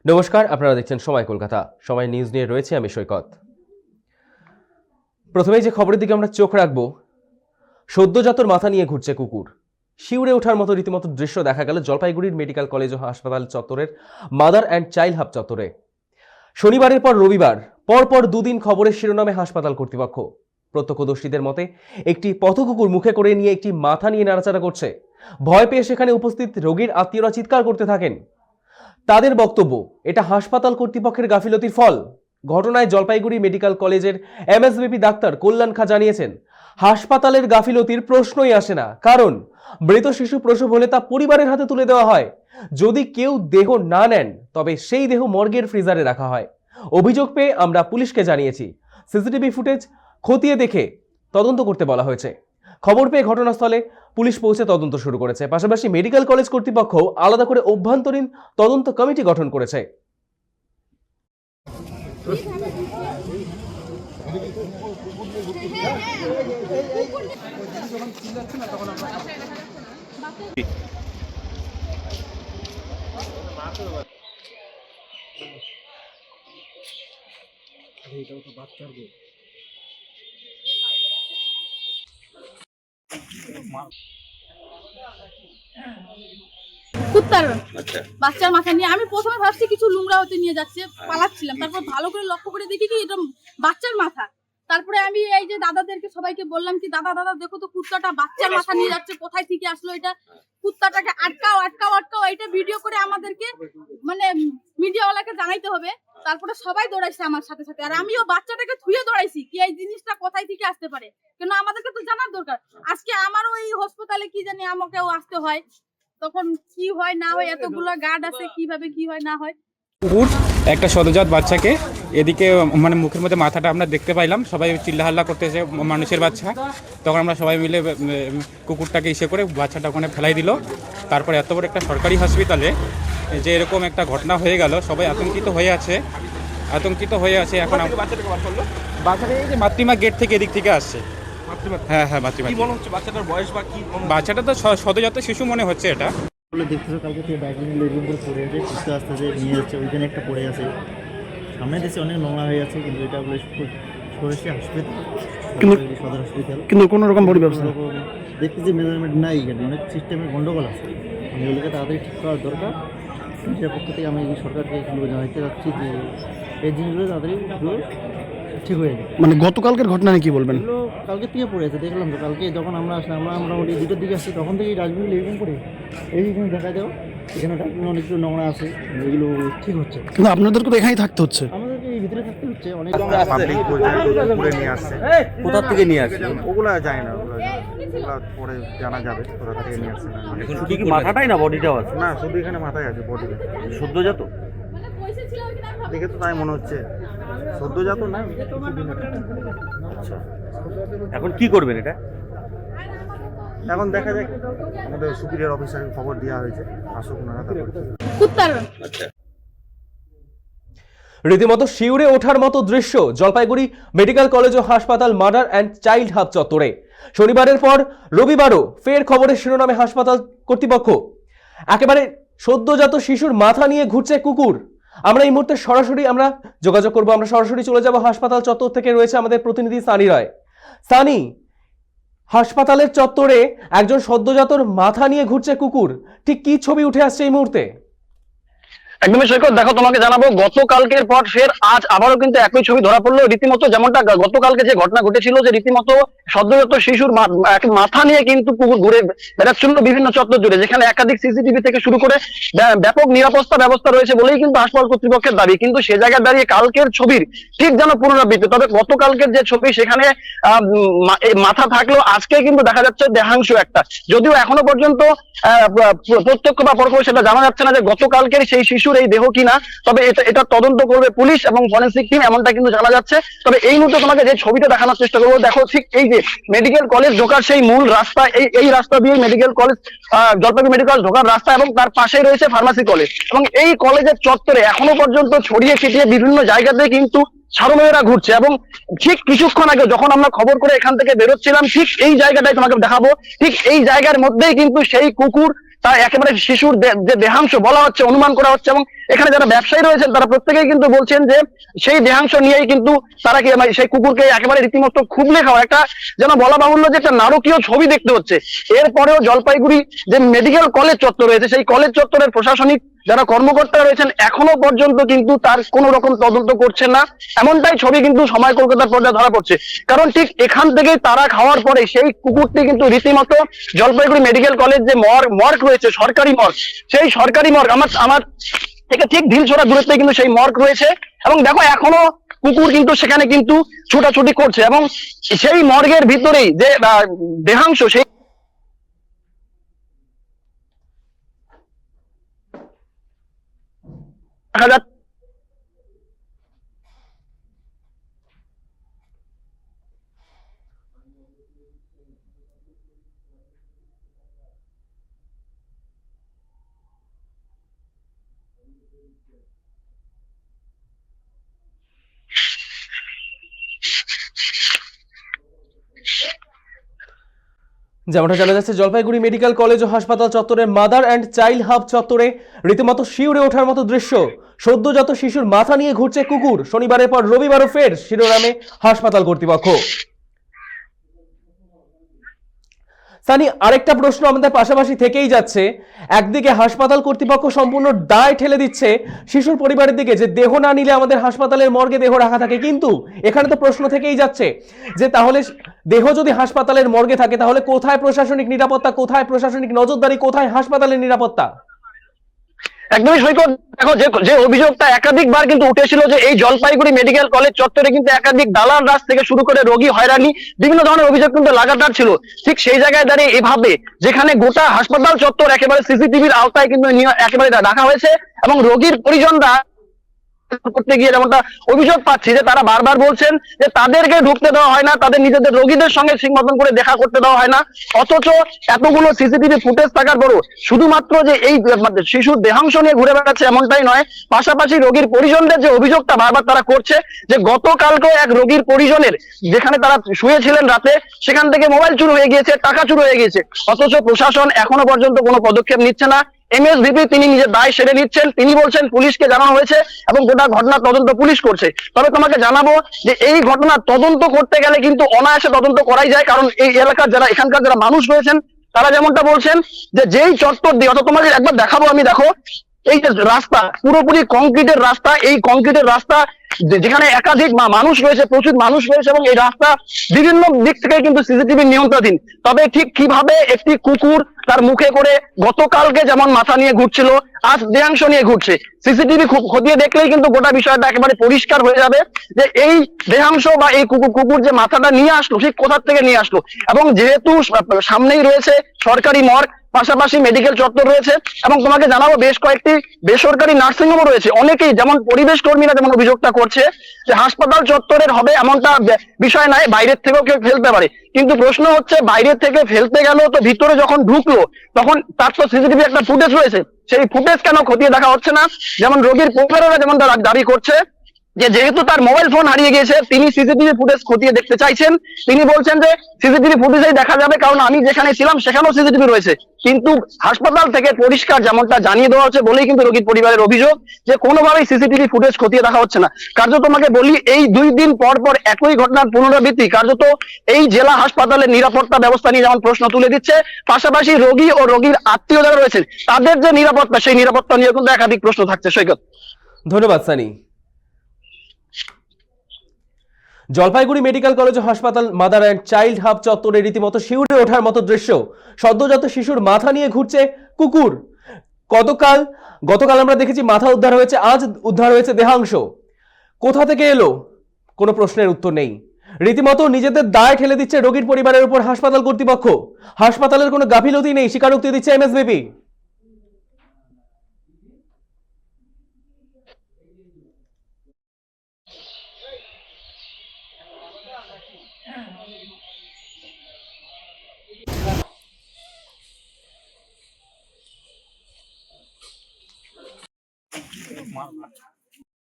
নমস্কার, আপনারা দেখছেন সময় কলকাতা। সময় নিউজ নিয়ে রয়েছে আমি সৈকত। প্রথমেই যে খবরের দিকে আমরা চোখ রাখবো, সদ্যজাতর মাথা নিয়ে ঘুরছে কুকুর। শিউরে ওঠার মতো রীতিমতো দৃশ্য দেখা গেল জলপাইগুড়ির মেডিকেল কলেজ ও হাসপাতাল চত্বরের মাদার অ্যান্ড চাইল্ড হাব চত্বরে। শনিবারের পর রবিবার পরপর দুদিন খবরের শিরোনামে হাসপাতাল কর্তৃপক্ষ। প্রত্যক্ষদর্শীদের মতে একটি পথকুকুর মুখে করে নিয়ে একটি মাথা নিয়ে নাড়াচাড়া করছে। ভয় পেয়ে সেখানে উপস্থিত রোগীর আত্মীয়রা চিৎকার করতে থাকেন। তাদের বক্তব্য, এটা হাসপাতাল কর্তৃপক্ষের গাফিলতির ফল। ঘটনায় জলপাইগুড়ি মেডিকেল কলেজের এমএসবিপি ডাক্তার কল্যাণ খা জানিয়েছেন, হাসপাতালের গাফিলতির প্রশ্নই আসে না, কারণ মৃত শিশু প্রসব হলে তা পরিবারের হাতে তুলে দেওয়া হয়। যদি কেউ দেহ না নেন তবে সেই দেহ মর্গের ফ্রিজারে রাখা হয়। অভিযোগ পেয়ে আমরা পুলিশকে জানিয়েছি। সিসিটিভি ফুটেজ খতিয়ে দেখে তদন্ত করতে বলা হয়েছে। খবর পেয়ে ঘটনাস্থলে পুলিশ পৌঁছে তদন্ত শুরু করেছে। পাশাপাশি মেডিকেল কলেজ কর্তৃপক্ষ আলাদা করে অভ্যন্তরীণ তদন্ত কমিটি গঠন করেছে। কুত্তার বাচ্চার মাথা নিয়ে আমি প্রথমে ভাবছি কিছু লুমড়া হতে নিয়ে যাচ্ছে, পালাচ্ছিলাম। তারপর ভালো করে লক্ষ্য করে দেখি কি এটা বাচ্চার মাথা। তারপরে আমি এই যে দাদাদেরকে সবাইকে বললাম কি দাদা দাদা দেখো তো কুত্তাটা বাচ্চার মাথা নিয়ে যাচ্ছে, কোথায় থেকে আসলো এটা, কুত্তাটাকে আটকাও আটকাও আটকাও, এটা ভিডিও করে আমাদেরকে মানে মিডিয়াওয়ালাকে জানাইতে হবে। তারপরে সবাই দৌড়াইছে আমার সাথে সাথে, আর আমিও বাচ্চাটাকে থুয়ে দৌড়াইছি কি এই জিনিসটা কোথায় থেকে আসতে পারে, কেন আমাদেরকে তো জানার দরকার। আজকে আমারও এই হাসপাতালে কি জানি আমাকেও আসতে হয়, তখন কি হয় না হয়, এতগুলো গার্ড আছে, কিভাবে কি হয় না হয়। কুকুর একটা সদ্যজাত বাচ্চাকে এদিকে মানে মুখের মধ্যে মাথাটা আমরা দেখতে পাইলাম, সবাই চিল্লাহাল্লা করতেছে, মানুষের বাচ্চা। তখন আমরা সবাই মিলে কুকুরটাকে ইসে করে বাচ্চাটা ওখানে ফেলাই দিল। তারপরে এত বড় একটা সরকারি হসপিটালে যে এরকম একটা ঘটনা হয়ে গেল, সবাই আতঙ্কিত হয়ে আছে। এখন বাচ্চাটা এই যে মাতৃমা গেট থেকে এদিক থেকে আসছে। হ্যাঁ হ্যাঁ, মাতৃমা। কি মনে হচ্ছে বাচ্চাটার বয়স বা কি? বাচ্চাটা তো সদ্যজাত শিশু মনে হচ্ছে এটা। দেখতেছো কালকে থেকে ডাইনিং লেডিং করে পড়ে আছে, সুস্থ আস্তে আস্তে নিয়ে যাচ্ছে, ওইখানে একটা পড়ে আছে। সামনে দেশে অনেক নোংরা হয়ে আছে, কিন্তু এটা বলে সরেছে হাসপাতাল, সদর হসপিটাল, কিন্তু কোনো রকম বড় ব্যবস্থা দেখতেছি মেজারমেন্ট নাই, এখানে অনেক সিস্টেমের গন্ডগোল আছে। এগুলোকে তাড়াতাড়ি ঠিক করার দরকার। নিজের পক্ষ থেকে আমি সরকারকে জানাতে চাচ্ছি যে এই জিনিসগুলো তাড়াতাড়ি ঠিক হয়ে যায়। মানে গতকালকের ঘটনা নিয়ে কি বলবেন? এগুলো কালকে থেকে পড়ে আছে, দেখলাম তো কালকে যখন আমরা আসলাম, আমরা মোটামুটি 2টার দিকে আসছি, তখন থেকেই ডাস্টবিন এরকম করে এইখানে দেখা যাও, এখানে ডাস্টবিন অনেক কিছু নোংরা আছে, এগুলো ঠিক হচ্ছে। কিন্তু আপনাদেরকে তো এখানেই থাকতে হচ্ছে। আমাদেরকে এই ভিতরে থাকতে হচ্ছে। অনেক নিয়ে আসছে, কোথা থেকে নিয়ে আসছে ওগুলা যায় না, ওগুলা পরে জানা যাবে কোথা থেকে নিয়ে আসছে। এখন শুধু কি মাথাটাই না বডিটাও আছে? না, শুধু এখানে মাথায় আছে, বডিতে সদ্যজাত দেখে তো তাই মনে হচ্ছে সদ্যজাত না। আচ্ছা, এখন কি করবেন এটা? এখন দেখা যাক, আমাদের সুপিরিয়র অফিসারকে খবর দেওয়া হয়েছে, আসুক ওনারা তারপর। কুত্তার রীতিমতো শিউরে ওঠার মতো দৃশ্য জলপাইগুড়ি মেডিকেল কলেজ ও হাসপাতাল মাদার অ্যান্ড চাইল্ড হাব চত্বরে। শনিবারের পর রবিবারও ফের খবরের শিরোনামে হাসপাতাল কর্তৃপক্ষ। একেবারে সদ্যজাত শিশুর মাথা নিয়ে ঘুরছে কুকুর। আমরা এই মুহূর্তে সরাসরি যোগাযোগ করব, আমরা সরাসরি চলে যাব হাসপাতাল চত্বর থেকে। রয়েছে আমাদের প্রতিনিধি সানি রায়। সানি, হাসপাতালের চত্বরে একজন সদ্যজাতর মাথা নিয়ে ঘুরছে কুকুর, ঠিক কি ছবি উঠে আসছে এই মুহূর্তে? একদমই সৈকত, দেখো তোমাকে জানাবো, গতকালকের পর ফের আজ আবারও কিন্তু একই ছবি ধরা পড়লো। রীতিমতো যেমনটা গতকালকে যে ঘটনা ঘটেছিল, যে রীতিমতো সদ্যজাত শিশুর মাথা নিয়ে কিন্তু কুকুর ঘুরে বেড়াচ্ছিল বিভিন্ন চত্বর জুড়ে, যেখানে একাধিক সিসিটিভি থেকে শুরু করে ব্যাপক নিরাপত্তা ব্যবস্থা রয়েছে বলেই কিন্তু হাসপাতাল কর্তৃপক্ষের দাবি। কিন্তু সে জায়গায় দাঁড়িয়ে কালকের ছবির ঠিক যেন পুনরাবৃত্তি। তবে গতকালকের যে ছবি, সেখানে মাথা থাকলেও আজকে কিন্তু দেখা যাচ্ছে দেহাংশ একটা, যদিও এখনো পর্যন্ত প্রত্যক্ষ বা পরোক্ষ সেটা জানা যাচ্ছে না যে গতকালকের সেই শিশুর এই দেহ কিনা। তবে এটা তদন্ত করবে পুলিশ এবং ফরেনসিক টিম, এমনটা কিন্তু জানা যাচ্ছে। তবে এই মুহূর্তে তোমাকে যে ছবিটা দেখানোর চেষ্টা করবো, দেখো ঠিক এই যে মেডিকেল কলেজ ঢোকার সেই মূল রাস্তা, এই রাস্তা দিয়ে মেডিকেল কলেজ জলপাইগুড়ি মেডিকেল ঢোকার রাস্তা, এবং তার পাশেই রয়েছে ফার্মাসি কলেজ। এবং এই কলেজের চত্বরে এখনো পর্যন্ত ছড়িয়ে ছিটিয়ে বিভিন্ন জায়গাতে কিন্তু ছাড়মেয়েরা ঘুরছে। এবং ঠিক কিছুক্ষণ আগে যখন আমরা খবর করে এখান থেকে বেরোচ্ছিলাম, ঠিক এই জায়গাটাই তোমাকে দেখাবো, ঠিক এই জায়গার মধ্যেই কিন্তু সেই কুকুর তার একেবারে শিশুর যে দেহাংশ বলা হচ্ছে, অনুমান করা হচ্ছে, এবং এখানে যারা ব্যবসায়ী রয়েছেন তারা প্রত্যেকেই কিন্তু বলছেন যে সেই দেহাংশ নিয়েই কিন্তু তারা কি মানে সেই কুকুরকে একেবারে রীতিমতো খুবলে খাওয়া একটা যেন বলা বাহুল্য যে একটা নারকীয় ছবি দেখতে হচ্ছে। এরপরেও জলপাইগুড়ি যে মেডিকেল কলেজ চত্বর রয়েছে সেই কলেজ চত্বরের প্রশাসনিক যারা কর্মকর্তা রয়েছেন এখনো পর্যন্ত কিন্তু তার কোনো রকম তদন্ত করছেন না, এমনটাই ছবি কিন্তু সময় কলকাতার পর্যায়ে ধরা পড়ছে। কারণ ঠিক এখান থেকে তারা খাওয়ার পরে সেই কুকুরটি কিন্তু রীতিমতো জলপাইগুড়ি মেডিকেল কলেজ যে মর্গ রয়েছে, সরকারি মর্গ, সেই সরকারি মর্গ আমার থেকে ঠিক ঢিল ছোড়া দূরত্বে কিন্তু সেই মর্গ রয়েছে। এবং দেখো এখনো কুকুর কিন্তু সেখানে কিন্তু ছুটাছুটি করছে এবং সেই মর্গের ভিতরেই যে দেহাংশ সেই দেখা যাচ্ছে যেমনটা জানা যাচ্ছে, জলপাইগুড়ি মেডিকেল কলেজ ও হাসপাতাল চত্বরের মাদার অ্যান্ড চাইল্ড হাব চত্বরে রীতিমতো শিউরে ওঠার মতো দৃশ্য। সদ্যজাত শিশুর মাথা নিয়ে ঘুরছে কুকুর। শনিবারের পর রবিবারও ফের শিরোনামে হাসপাতাল কর্তৃপক্ষ। সানি, আরেকটা প্রশ্ন আমাদের পাশাপাশি থেকেই যাচ্ছে। একদিকে হাসপাতাল কর্তৃপক্ষ সম্পূর্ণ দায় ঠেলে দিচ্ছে শিশুর পরিবারের দিকে যে দেহ না নিলে আমাদের হাসপাতালের মর্গে দেহ রাখা থাকে, কিন্তু এখানে তো প্রশ্ন থেকেই যাচ্ছে যে তাহলে দেহ যদি হাসপাতালের মর্গে থাকে তাহলে কোথায় প্রশাসনিক নিরাপত্তা, কোথায় প্রশাসনিক নজরদারি, কোথায় হাসপাতালের নিরাপত্তা? একদমই সৈকত, দেখো যে অভিযোগটা একাধিকবার কিন্তু উঠেছিল যে এই জলপাইগুড়ি মেডিকেল কলেজ চত্বরে কিন্তু একাধিক দালাল রাজ থেকে শুরু করে রোগী হয়রানি বিভিন্ন ধরনের অভিযোগ কিন্তু লাগাতার ছিল। ঠিক সেই জায়গায় দাঁড়িয়ে এভাবে যেখানে গোটা হাসপাতাল চত্বর একেবারে সিসিটিভির আওতায় কিন্তু একেবারে রাখা হয়েছে এবং রোগীর পরিজনরা করতে গিয়ে যেমনটা অভিযোগ পাচ্ছি যে তারা বারবার বলছেন যে তাদেরকে ঢুকতে দেওয়া হয় না, তাদের নিজেদের রোগীদের সঙ্গে ঠিক মতন করে দেখা করতে দেওয়া হয় না। অথচ এতগুলো সিসিটিভি ফুটেজ থাকার পরও শুধুমাত্র যে এই শিশুর দেহাংশ নিয়ে ঘুরে বেড়াচ্ছে এমনটাই নয়, পাশাপাশি রোগীর পরিজনদের যে অভিযোগটা বারবার তারা করছে যে গতকালকে এক রোগীর পরিজনের যেখানে তারা শুয়েছিলেন রাতে সেখান থেকে মোবাইল চুরি হয়ে গিয়েছে, টাকা চুরি হয়ে গিয়েছে। অথচ প্রশাসন এখনো পর্যন্ত কোনো পদক্ষেপ নিচ্ছে না। এমএসভিপি তিনি নিজের দায় সেরে নিচ্ছেন, তিনি বলছেন পুলিশকে জানানো হয়েছে এবং গোটা ঘটনার তদন্ত পুলিশ করছে। তবে তোমাকে জানাবো যে এই ঘটনার তদন্ত করতে গেলে কিন্তু অনায়াসে তদন্ত করাই যায়, কারণ এই এলাকার যারা এখানকার যারা মানুষ রয়েছেন তারা যেমনটা বলছেন যে যেই চত্বর দিয়ে, অত তোমাকে একবার দেখাবো আমি, দেখো এই যে রাস্তা পুরোপুরি কংক্রিটের রাস্তা, এই কংক্রিটের রাস্তা যেখানে একাধিক মানুষ রয়েছে, প্রচুর মানুষ রয়েছে এবং এই রাস্তা বিভিন্ন দিক থেকে কিন্তু সিসিটিভি নিয়ন্ত্রণাধীন। তবে ঠিক কিভাবে একটি কুকুর তার মুখে করে গতকালকে যেমন মাথা নিয়ে ঘুরছিল আজ দেহাংশ নিয়ে ঘুরছে, সিসিটিভি খতিয়ে দেখলেই কিন্তু গোটা বিষয়টা একেবারে পরিষ্কার হয়ে যাবে যে এই দেহাংশ বা এই কুকুর যে মাথাটা নিয়ে আসলো ঠিক কোথা থেকে নিয়ে আসলো। এবং যেহেতু সামনেই রয়েছে সরকারি মর্গ, পাশাপাশি মেডিকেল চত্বর রয়েছে এবং তোমাকে জানাবো বেশ কয়েকটি বেসরকারি নার্সিংহোমও রয়েছে। অনেকেই যেমন পরিবেশ কর্মীরা যেমন অভিযোগটা করছে যে হাসপাতাল চত্বরের হবে এমনটা বিষয় নয়, বাইরের থেকেও কেউ ফেলতে পারে। কিন্তু প্রশ্ন হচ্ছে বাইরের থেকে ফেলতে গেল তো ভিতরে যখন ঢুকলো তখন তার তো সিসিটিভি একটা ফুটেজ রয়েছে, সেই ফুটেজ কেন খতিয়ে দেখা হচ্ছে না? যেমন রোগীর পরিবারেরা যেমন দাবি করছে যে যেহেতু তার মোবাইল ফোন হারিয়ে গিয়েছে তিনি সিসিটিভি ফুটেজ খতিয়ে দেখতে চাইছেন। তিনি বলছেন যে সিসিটিভি ফুটেজেই দেখা যাবে, কারণ আমি যেখানে ছিলাম সেখানেও সিসিটিভি রয়েছে। কিন্তু হাসপাতাল থেকে পরিষ্কার যেমনটা জানিয়ে দেওয়া হচ্ছে বলেই কিন্তু রোগীর পরিবারের অভিযোগ যে কোনোভাবেই সিসিটিভি ফুটেজ খতিয়ে দেখা হচ্ছে না। কার্যত তোমাকে বলি এই 2 দিন পর পর একই ঘটনার পুনরাবৃত্তি কার্যত এই জেলা হাসপাতালের নিরাপত্তা ব্যবস্থা নিয়ে যেমন প্রশ্ন তুলে দিচ্ছে, পাশাপাশি রোগী ও রোগীর আত্মীয় যারা রয়েছেন তাদের যে নিরাপত্তা সেই নিরাপত্তা নিয়ে কিন্তু একাধিক প্রশ্ন থাকছে। সৈকত, ধন্যবাদ সানি। জলপাইগুড়ি মেডিকেল কলেজ ও হাসপাতাল মাদার অ্যান্ড চাইল্ড হাব চত্বরে রীতিমতো শিউরে ওঠার মতো দৃশ্য। সদ্যজাত শিশুর মাথা নিয়ে ঘুরছে কুকুর। গতকাল আমরা দেখেছি মাথা উদ্ধার হয়েছে, আজ উদ্ধার হয়েছে দেহাংশ। কোথা থেকে এলো কোনো প্রশ্নের উত্তর নেই। রীতিমতো নিজেদের দায় ঠেলে দিচ্ছে রোগীর পরিবারের উপর হাসপাতাল কর্তৃপক্ষ। হাসপাতালের কোনো গাফিলতি নেই, স্বীকারোক্তি দিচ্ছে এমএসভিপি।